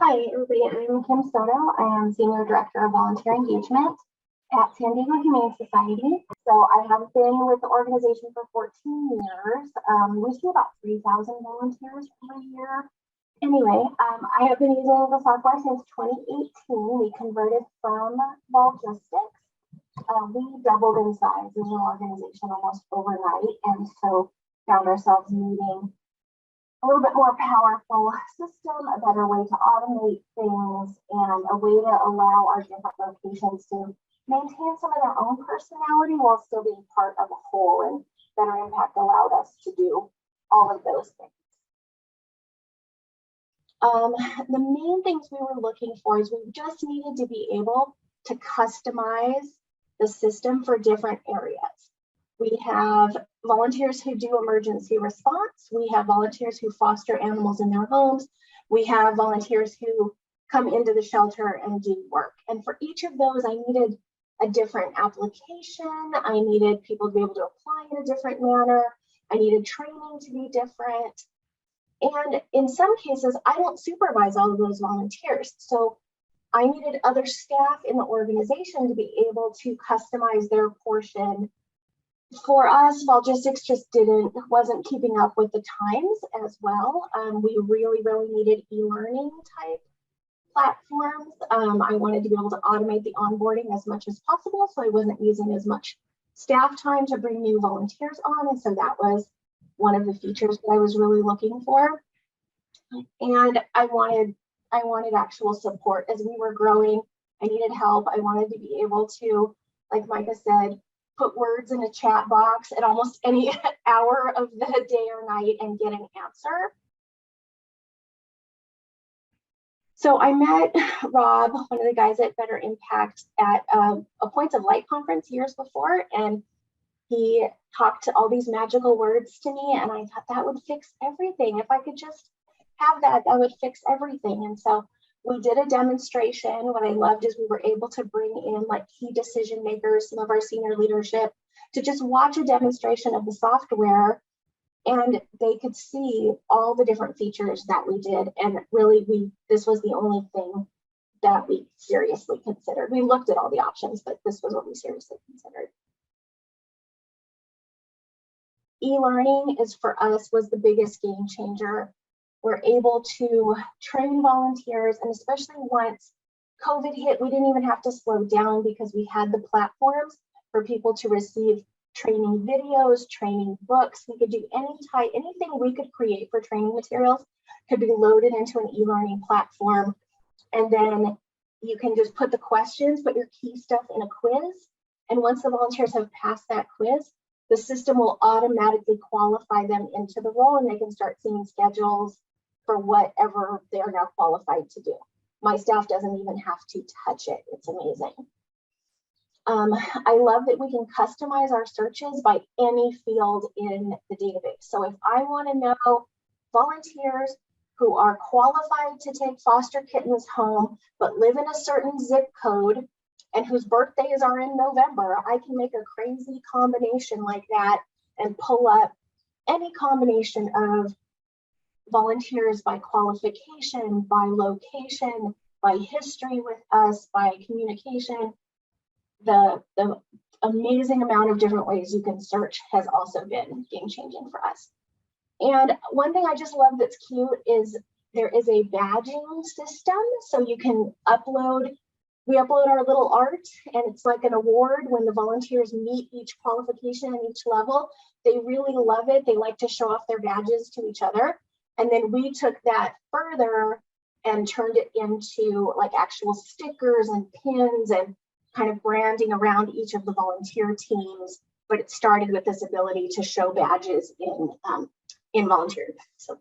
Hi, everybody. I'm Kim Soto. I am Senior Director of Volunteer Engagement at San Diego Humane Society. So I have been with the organization for 14 years. We see about 3,000 volunteers every year. Anyway, I have been using the software since 2018. We converted from Volgistics. We doubled in size as an organization almost overnight, and so found ourselves needing a little bit more powerful system, a better way to automate things, and a way to allow our different locations to maintain some of their own personality while still being part of a whole. And Better Impact allowed us to do all of those things. The main things we were looking for is we just needed to be able to customize the system for different areas. We have volunteers who do emergency response. We have volunteers who foster animals in their homes. We have volunteers who come into the shelter and do work. And for each of those, I needed a different application. I needed people to be able to apply in a different manner. I needed training to be different. And in some cases, I don't supervise all of those volunteers. So I needed other staff in the organization to be able to customize their portion. For us, Volgistics just wasn't keeping up with the times as well. We really needed e-learning type platforms. I wanted to be able to automate the onboarding as much as possible, so I wasn't using as much staff time to bring new volunteers on. And so that was one of the features that I was really looking for. And I wanted actual support as we were growing. I needed help. I wanted to be able to, like Micah said, put words in a chat box at almost any hour of the day or night and get an answer. So I met Rob, one of the guys at Better Impact, at a Points of Light conference years before, and he talked all these magical words to me, and I thought that would fix everything. If I could just have that would fix everything. And so we did a demonstration. What I loved is we were able to bring in like key decision makers, some of our senior leadership, to just watch a demonstration of the software, and they could see all the different features that we did. And really, this was the only thing that we seriously considered. We looked at all the options, but this was what we seriously considered. E-learning was the biggest game changer. We're able to train volunteers, and especially once COVID hit, we didn't even have to slow down because we had the platforms for people to receive training videos, training books. We could do anything we could create for training materials could be loaded into an e-learning platform. And then you can just put the questions, put your key stuff in a quiz. And once the volunteers have passed that quiz, the system will automatically qualify them into the role, and they can start seeing schedules for whatever they're now qualified to do. My staff doesn't even have to touch it. It's amazing. I love that we can customize our searches by any field in the database. So if I want to know volunteers who are qualified to take foster kittens home, but live in a certain zip code and whose birthdays are in November, I can make a crazy combination like that and pull up any combination of volunteers by qualification, by location, by history with us, by communication. The amazing amount of different ways you can search has also been game-changing for us. And one thing I just love that's cute is there is a badging system. So you can we upload our little art, and it's like an award when the volunteers meet each qualification and each level. They really love it. They like to show off their badges to each other. And then we took that further and turned it into like actual stickers and pins and kind of branding around each of the volunteer teams. But it started with this ability to show badges in volunteer. So